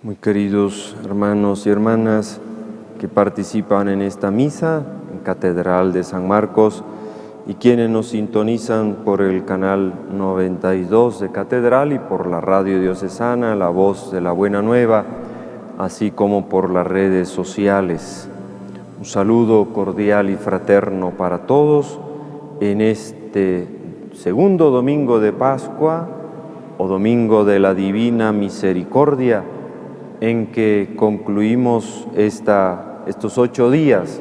Muy queridos hermanos y hermanas que participan en esta misa en Catedral de San Marcos y quienes nos sintonizan por el canal 92 de Catedral y por la radio diocesana, La Voz de la Buena Nueva, así como por las redes sociales. Un saludo cordial y fraterno para todos en este segundo domingo de Pascua o domingo de la Divina Misericordia, en que concluimos estos 8 días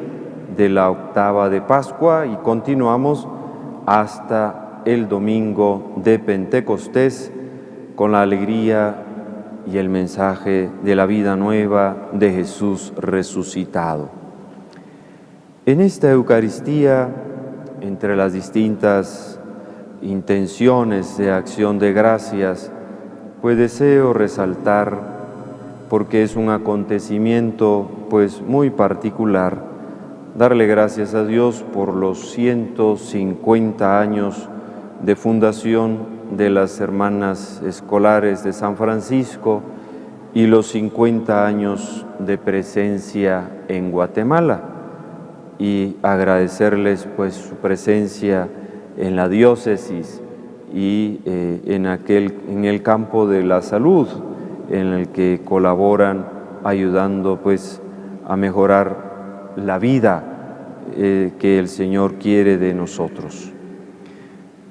de la octava de Pascua y continuamos hasta el domingo de Pentecostés con la alegría y el mensaje de la vida nueva de Jesús resucitado. En esta Eucaristía, entre las distintas intenciones de acción de gracias, pues deseo resaltar, porque es un acontecimiento muy particular, darle gracias a Dios por los 150 años de fundación de las Hermanas Escolares de San Francisco y los 50 años de presencia en Guatemala, y agradecerles su presencia en la diócesis y en el campo de la salud, en el que colaboran ayudando a mejorar la vida que el Señor quiere de nosotros.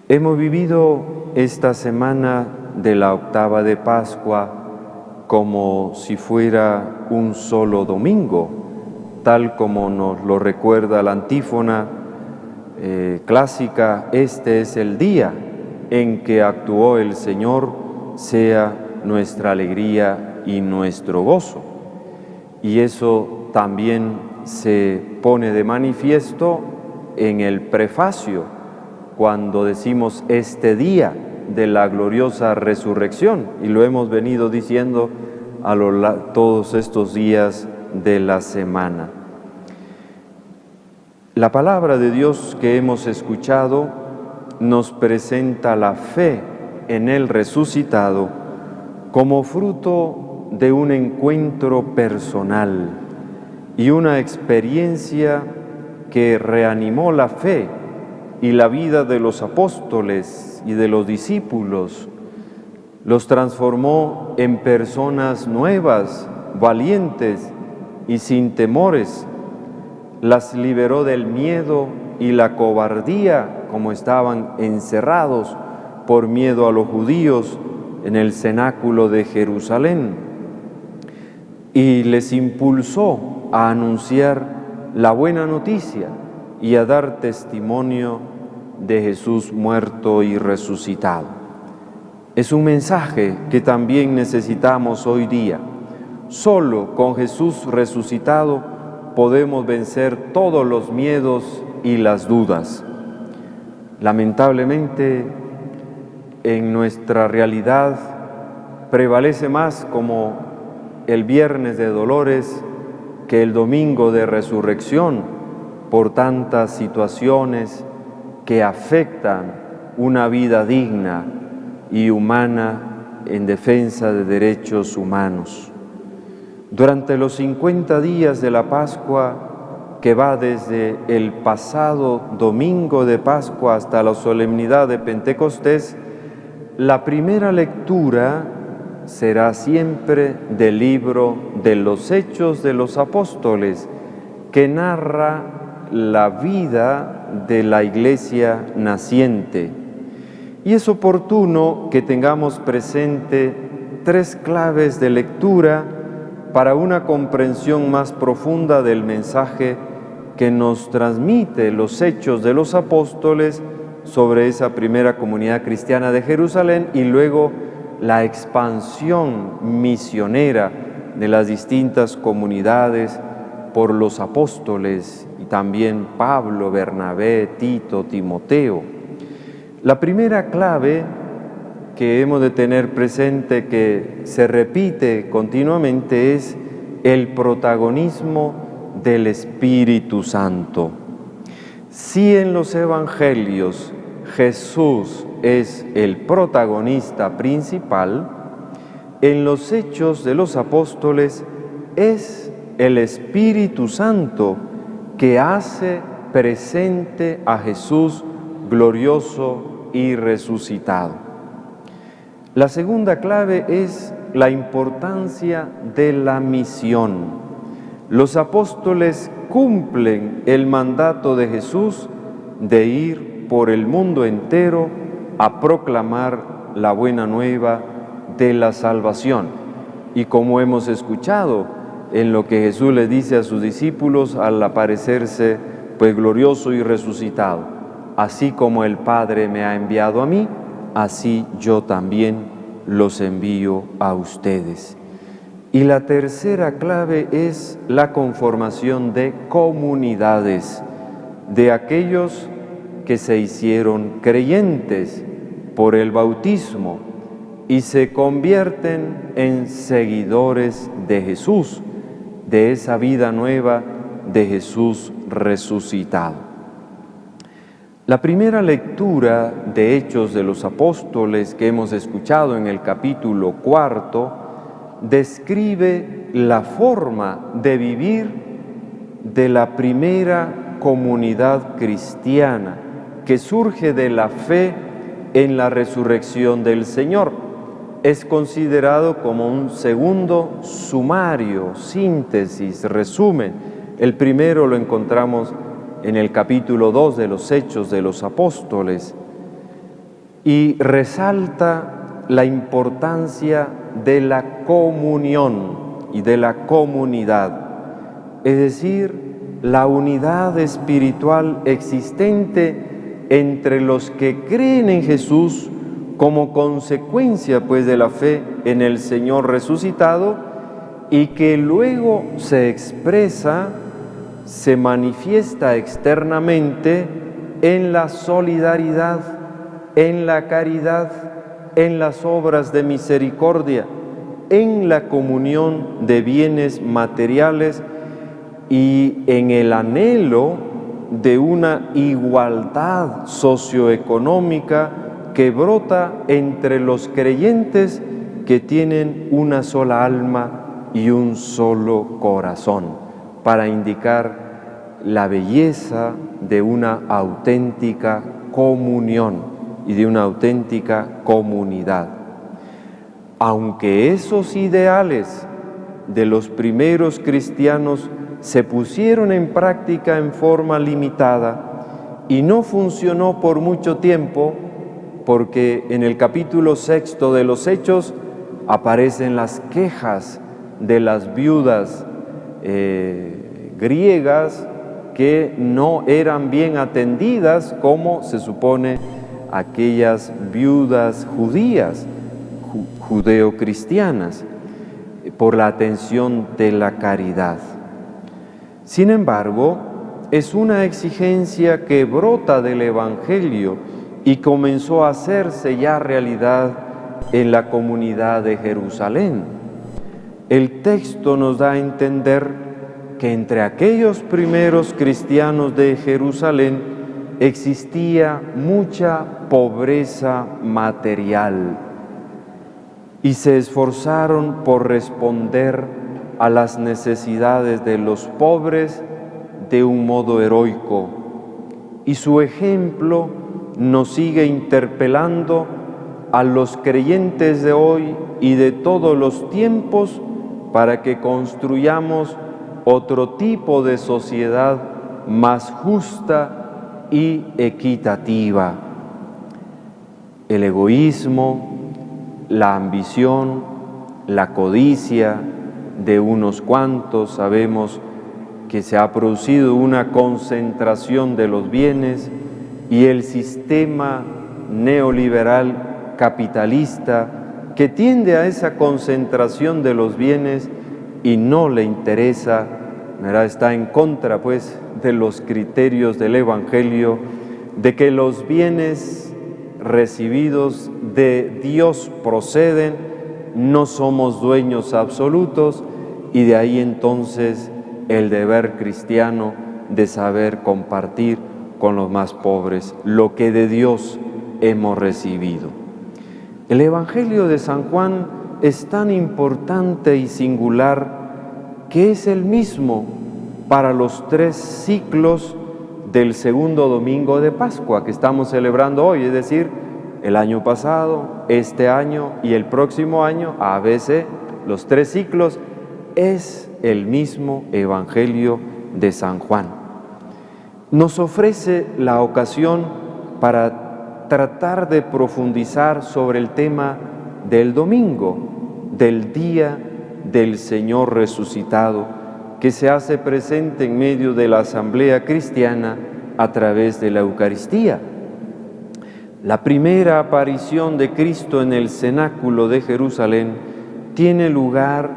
Hemos vivido esta semana de la octava de Pascua como si fuera un solo domingo, tal como nos lo recuerda la antífona clásica: este es el día en que actuó el Señor, sea nuestra alegría y nuestro gozo. Y eso también se pone de manifiesto en el prefacio, cuando decimos este día de la gloriosa resurrección, y lo hemos venido diciendo todos estos días de la semana. La palabra de Dios que hemos escuchado nos presenta la fe en el resucitado como fruto de un encuentro personal y una experiencia que reanimó la fe y la vida de los apóstoles y de los discípulos, los transformó en personas nuevas, valientes y sin temores, las liberó del miedo y la cobardía, como estaban encerrados por miedo a los judíos en el cenáculo de Jerusalén, y les impulsó a anunciar la buena noticia y a dar testimonio de Jesús muerto y resucitado. Es un mensaje que también necesitamos hoy día. Solo con Jesús resucitado podemos vencer todos los miedos y las dudas. Lamentablemente, en nuestra realidad prevalece más como el viernes de dolores que el domingo de resurrección, por tantas situaciones que afectan una vida digna y humana en defensa de derechos humanos. Durante los 50 días de la Pascua, que va desde el pasado domingo de Pascua hasta la solemnidad de Pentecostés, la primera lectura será siempre del libro de los Hechos de los Apóstoles, que narra la vida de la Iglesia naciente. Y es oportuno que tengamos presente 3 claves de lectura para una comprensión más profunda del mensaje que nos transmite los Hechos de los Apóstoles sobre esa primera comunidad cristiana de Jerusalén y luego la expansión misionera de las distintas comunidades por los apóstoles y también Pablo, Bernabé, Tito, Timoteo. La primera clave que hemos de tener presente, que se repite continuamente, es el protagonismo del Espíritu Santo. Si en los Evangelios Jesús es el protagonista principal, en los Hechos de los Apóstoles es el Espíritu Santo que hace presente a Jesús glorioso y resucitado. La segunda clave es la importancia de la misión. Los apóstoles cumplen el mandato de Jesús de ir por el mundo entero a proclamar la buena nueva de la salvación. Y como hemos escuchado en lo que Jesús le dice a sus discípulos al aparecerse pues glorioso y resucitado: así como el Padre me ha enviado a mí, así yo también los envío a ustedes. Y la tercera clave es la conformación de comunidades, de aquellos que se hicieron creyentes por el bautismo y se convierten en seguidores de Jesús, de esa vida nueva de Jesús resucitado. La primera lectura de Hechos de los Apóstoles que hemos escuchado en el capítulo 4 describe la forma de vivir de la primera comunidad cristiana que surge de la fe en la resurrección del Señor. Es considerado como un segundo sumario, síntesis, resumen. El primero lo encontramos en el capítulo 2 de los Hechos de los Apóstoles y resalta la importancia de la comunión y de la comunidad, es decir, la unidad espiritual existente entre los que creen en Jesús como consecuencia pues de la fe en el Señor resucitado y que luego se expresa, se manifiesta externamente en la solidaridad, en la caridad, en las obras de misericordia, en la comunión de bienes materiales y en el anhelo de una igualdad socioeconómica que brota entre los creyentes que tienen una sola alma y un solo corazón, para indicar la belleza de una auténtica comunión y de una auténtica comunidad. Aunque esos ideales de los primeros cristianos se pusieron en práctica en forma limitada y no funcionó por mucho tiempo, porque en el capítulo 6 de los Hechos aparecen las quejas de las viudas griegas que no eran bien atendidas como se supone aquellas viudas judías, judeocristianas, por la atención de la caridad. Sin embargo, es una exigencia que brota del Evangelio y comenzó a hacerse ya realidad en la comunidad de Jerusalén. El texto nos da a entender que entre aquellos primeros cristianos de Jerusalén existía mucha pobreza material y se esforzaron por responder a las necesidades de los pobres de un modo heroico. Y su ejemplo nos sigue interpelando a los creyentes de hoy y de todos los tiempos para que construyamos otro tipo de sociedad más justa y equitativa. El egoísmo, la ambición, la codicia de unos cuantos, sabemos que se ha producido una concentración de los bienes y el sistema neoliberal capitalista que tiende a esa concentración de los bienes y no le interesa, ¿verdad? Está en contra pues de los criterios del Evangelio, de que los bienes recibidos de Dios proceden, no somos dueños absolutos, y de ahí entonces el deber cristiano de saber compartir con los más pobres lo que de Dios hemos recibido. El Evangelio de San Juan es tan importante y singular que es el mismo para los 3 ciclos del segundo domingo de Pascua que estamos celebrando hoy, es decir, el año pasado, este año y el próximo año, ABC, los 3 ciclos, es el mismo Evangelio de San Juan. Nos ofrece la ocasión para tratar de profundizar sobre el tema del domingo, del día del Señor resucitado, que se hace presente en medio de la asamblea cristiana a través de la Eucaristía. La primera aparición de Cristo en el cenáculo de Jerusalén tiene lugar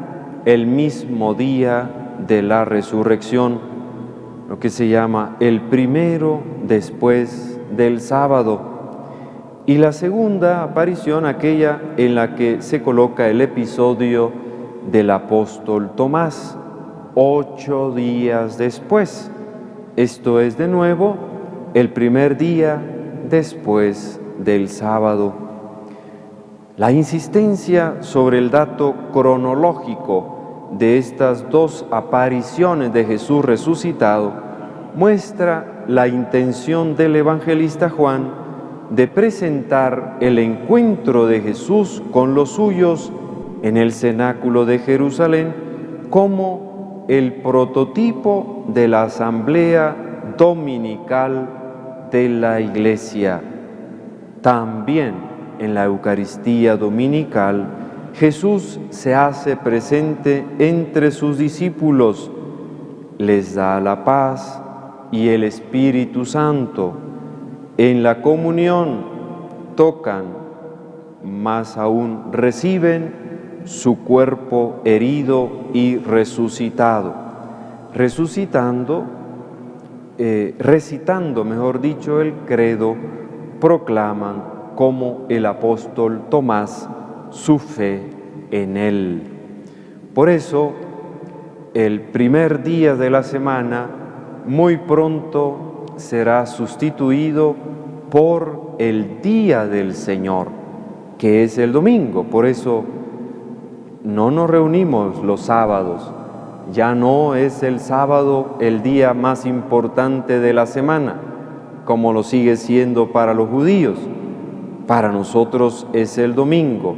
el mismo día de la resurrección, lo que se llama el primero después del sábado, y la segunda aparición, aquella en la que se coloca el episodio del apóstol Tomás, 8 días después. Esto es de nuevo el primer día después del sábado. La insistencia sobre el dato cronológico de estas 2 apariciones de Jesús resucitado muestra la intención del evangelista Juan de presentar el encuentro de Jesús con los suyos en el cenáculo de Jerusalén como el prototipo de la asamblea dominical de la Iglesia. También en la Eucaristía dominical, Jesús se hace presente entre sus discípulos, les da la paz y el Espíritu Santo. En la comunión tocan, más aún reciben su cuerpo herido y resucitado. Recitando, mejor dicho, el credo, proclaman como el apóstol Tomás su fe en él. Por eso, el primer día de la semana muy pronto será sustituido por el día del Señor, que es el domingo. Por eso no nos reunimos los sábados. Ya no es el sábado el día más importante de la semana, como lo sigue siendo para los judíos. Para nosotros es el domingo,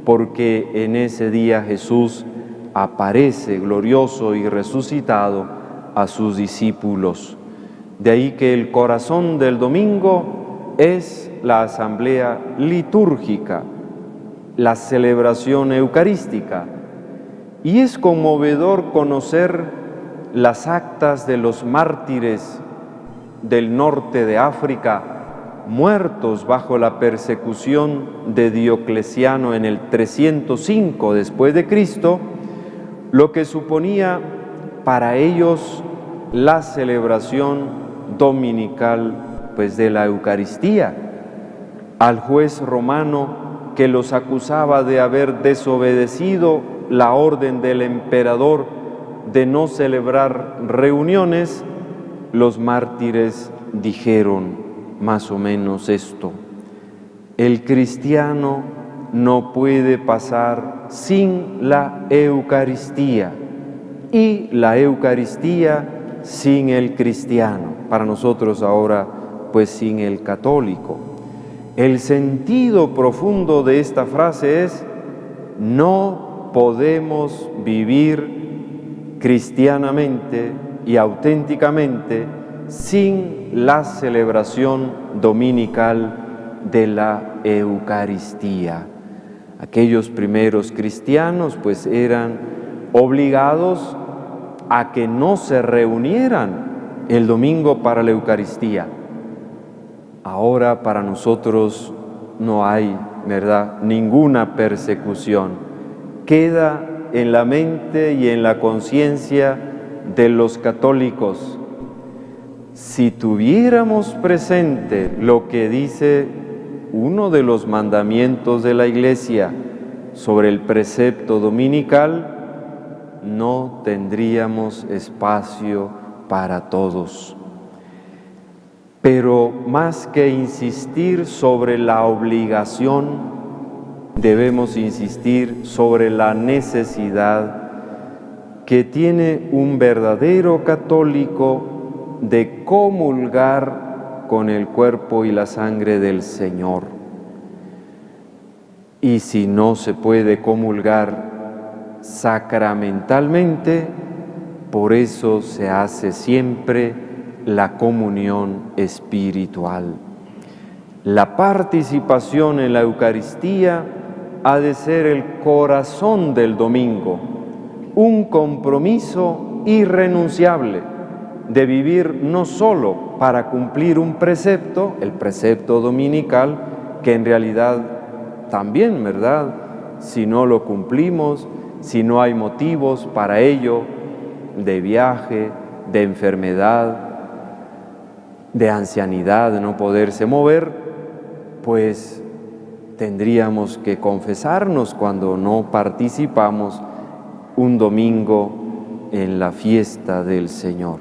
porque en ese día Jesús aparece glorioso y resucitado a sus discípulos. De ahí que el corazón del domingo es la asamblea litúrgica, la celebración eucarística. Y es conmovedor conocer las actas de los mártires del norte de África, muertos bajo la persecución de Diocleciano en el 305 después de Cristo, lo que suponía para ellos la celebración dominical de la Eucaristía. Al juez romano que los acusaba de haber desobedecido la orden del emperador de no celebrar reuniones, los mártires dijeron más o menos esto: el cristiano no puede pasar sin la Eucaristía y la Eucaristía sin el cristiano. Para nosotros ahora, sin el católico. El sentido profundo de esta frase es: no podemos vivir cristianamente y auténticamente sin la celebración dominical de la Eucaristía. Aquellos primeros cristianos eran obligados a que no se reunieran el domingo para la Eucaristía. Ahora para nosotros no hay, ¿verdad?, ninguna persecución. Queda en la mente y en la conciencia de los católicos. Si tuviéramos presente lo que dice uno de los mandamientos de la Iglesia sobre el precepto dominical, no tendríamos espacio para todos. Pero más que insistir sobre la obligación, debemos insistir sobre la necesidad que tiene un verdadero católico de comulgar con el cuerpo y la sangre del Señor. Y si no se puede comulgar sacramentalmente, por eso se hace siempre la comunión espiritual. La participación en la Eucaristía ha de ser el corazón del domingo, un compromiso irrenunciable de vivir no solo para cumplir un precepto, el precepto dominical, que en realidad también, ¿verdad? Si no lo cumplimos, si no hay motivos para ello, de viaje, de enfermedad, de ancianidad, de no poderse mover, pues tendríamos que confesarnos cuando no participamos un domingo en la fiesta del Señor.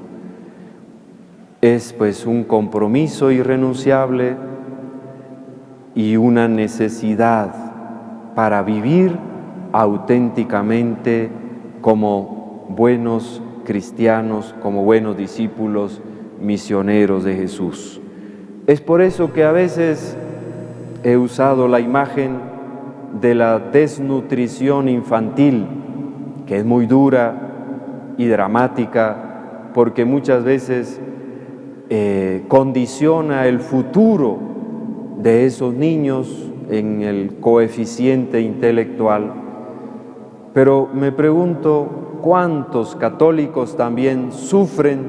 Es pues un compromiso irrenunciable y una necesidad para vivir auténticamente como buenos cristianos, como buenos discípulos misioneros de Jesús. Es por eso que a veces he usado la imagen de la desnutrición infantil, que es muy dura y dramática, porque muchas veces condiciona el futuro de esos niños en el coeficiente intelectual. Pero me pregunto, ¿cuántos católicos también sufren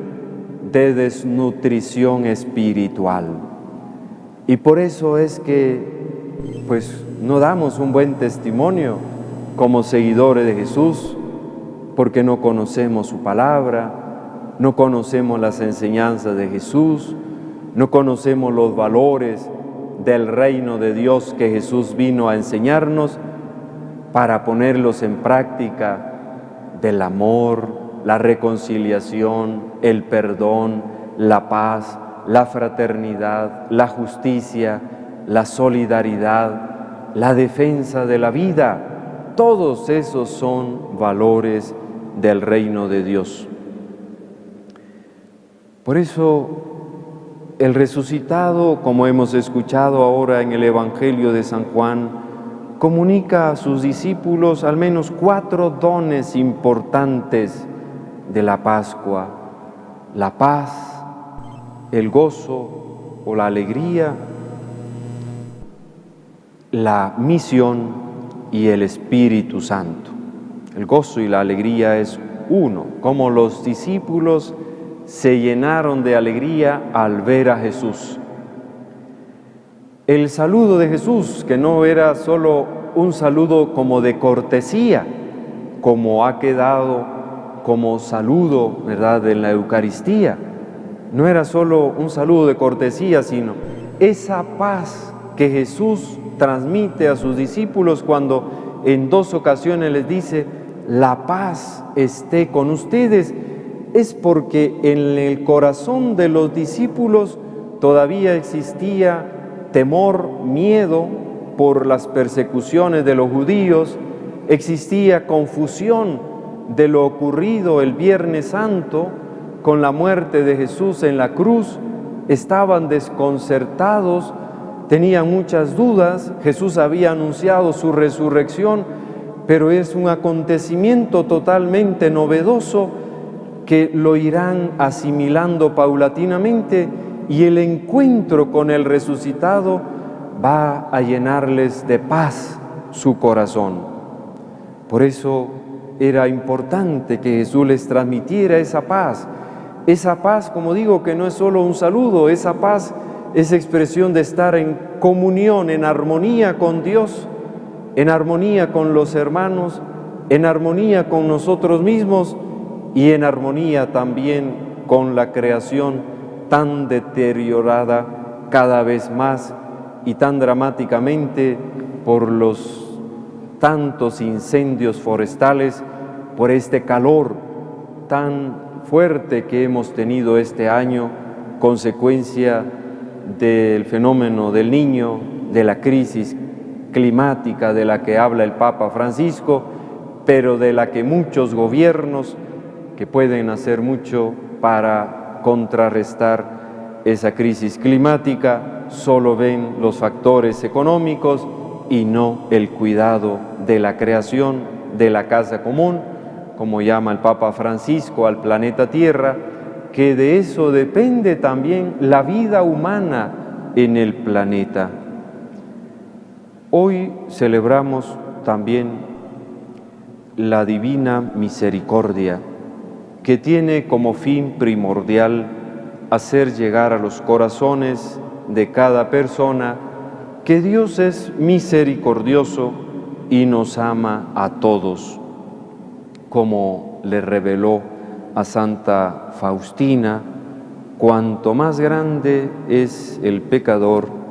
de desnutrición espiritual? Y por eso es que pues no damos un buen testimonio como seguidores de Jesús, porque no conocemos su palabra, no conocemos las enseñanzas de Jesús, no conocemos los valores del reino de Dios que Jesús vino a enseñarnos para ponerlos en práctica, del amor, la reconciliación, el perdón, la paz, la fraternidad, la justicia, la solidaridad, la defensa de la vida. Todos esos son valores del reino de Dios. Por eso el resucitado, como hemos escuchado ahora en el Evangelio de San Juan, comunica a sus discípulos al menos 4 dones importantes de la Pascua: la paz, el gozo o la alegría, la misión y el Espíritu Santo. El gozo y la alegría es uno, como los discípulos se llenaron de alegría al ver a Jesús. El saludo de Jesús, que no era solo un saludo como de cortesía, como ha quedado como saludo, ¿verdad?, en la Eucaristía. No era solo un saludo de cortesía, sino esa paz que Jesús transmite a sus discípulos cuando en 2 ocasiones les dice: la paz esté con ustedes. Es porque en el corazón de los discípulos todavía existía temor, miedo por las persecuciones de los judíos, existía confusión de lo ocurrido el Viernes Santo con la muerte de Jesús en la cruz, estaban desconcertados, tenían muchas dudas. Jesús había anunciado su resurrección, pero es un acontecimiento totalmente novedoso que lo irán asimilando paulatinamente, y el encuentro con el resucitado va a llenarles de paz su corazón. Por eso era importante que Jesús les transmitiera esa paz, como digo, que no es solo un saludo. Esa paz es expresión de estar en comunión, en armonía con Dios, en armonía con los hermanos, en armonía con nosotros mismos y en armonía también con la creación tan deteriorada cada vez más y tan dramáticamente por los tantos incendios forestales, por este calor tan fuerte que hemos tenido este año, consecuencia del fenómeno del Niño, de la crisis climática de la que habla el Papa Francisco, pero de la que muchos gobiernos que pueden hacer mucho para contrarrestar esa crisis climática solo ven los factores económicos y no el cuidado de la creación, de la casa común, como llama el Papa Francisco al planeta Tierra, que de eso depende también la vida humana en el planeta. Hoy celebramos también la Divina Misericordia, que tiene como fin primordial hacer llegar a los corazones de cada persona que Dios es misericordioso y nos ama a todos, como le reveló a Santa Faustina: cuanto más grande es el pecador,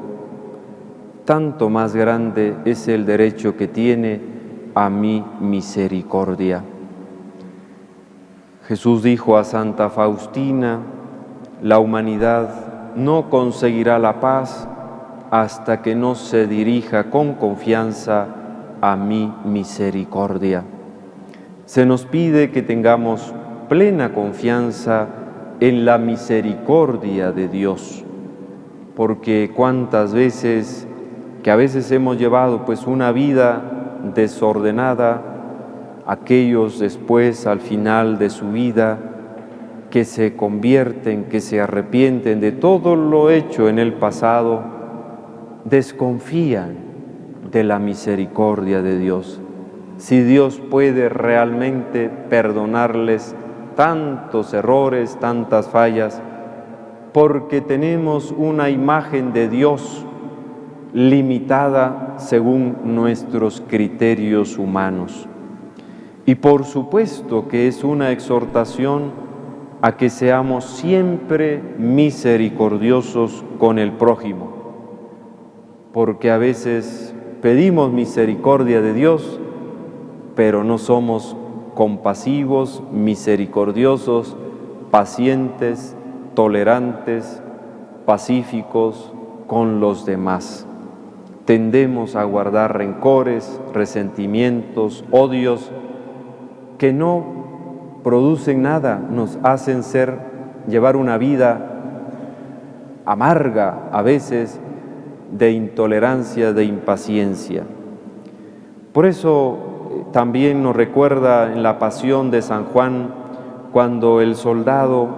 tanto más grande es el derecho que tiene a mi misericordia. Jesús dijo a Santa Faustina: la humanidad no conseguirá la paz hasta que no se dirija con confianza a mi misericordia. Se nos pide que tengamos plena confianza en la misericordia de Dios, porque cuántas veces hemos llevado pues una vida desordenada, aquellos después al final de su vida que se convierten, que se arrepienten de todo lo hecho en el pasado, desconfían de la misericordia de Dios. Si Dios puede realmente perdonarles tantos errores, tantas fallas, porque tenemos una imagen de Dios limitada según nuestros criterios humanos. Y por supuesto que es una exhortación a que seamos siempre misericordiosos con el prójimo, porque a veces pedimos misericordia de Dios, pero no somos compasivos, misericordiosos, pacientes, tolerantes, pacíficos con los demás. Tendemos a guardar rencores, resentimientos, odios que no producen nada, nos hacen llevar una vida amarga, a veces de intolerancia, de impaciencia. Por eso también nos recuerda en la pasión de San Juan, cuando el soldado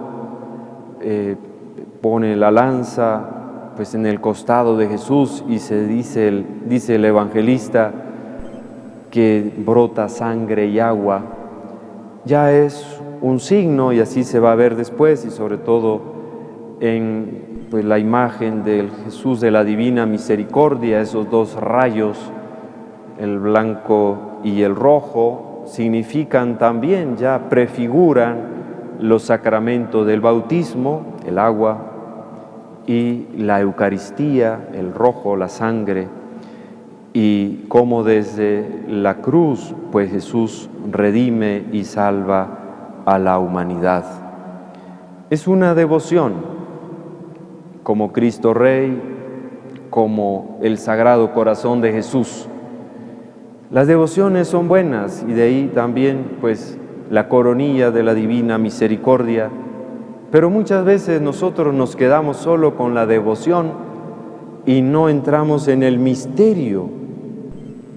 pone la lanza pues en el costado de Jesús y dice el evangelista que brota sangre y agua. Ya es un signo, y así se va a ver después, y sobre todo en pues, la imagen del Jesús de la Divina Misericordia, esos dos rayos, el blanco y el rojo, significan también, ya prefiguran los sacramentos del bautismo, el agua, y la Eucaristía, el rojo, la sangre, y cómo desde la cruz, pues Jesús redime y salva a la humanidad. Es una devoción, como Cristo Rey, como el Sagrado Corazón de Jesús. Las devociones son buenas, y de ahí también, pues, la coronilla de la Divina Misericordia, pero muchas veces nosotros nos quedamos solo con la devoción y no entramos en el misterio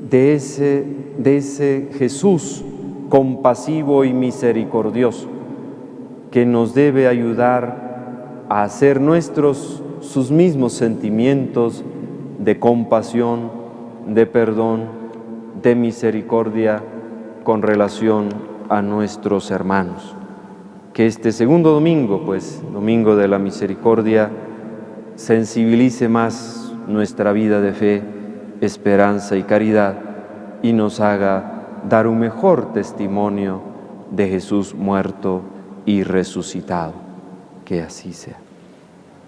de ese Jesús compasivo y misericordioso, que nos debe ayudar a hacer nuestros sus mismos sentimientos de compasión, de perdón, de misericordia con relación a nuestros hermanos. Que este segundo domingo, pues, domingo de la misericordia, sensibilice más nuestra vida de fe, esperanza y caridad, y nos haga dar un mejor testimonio de Jesús muerto y resucitado. Que así sea.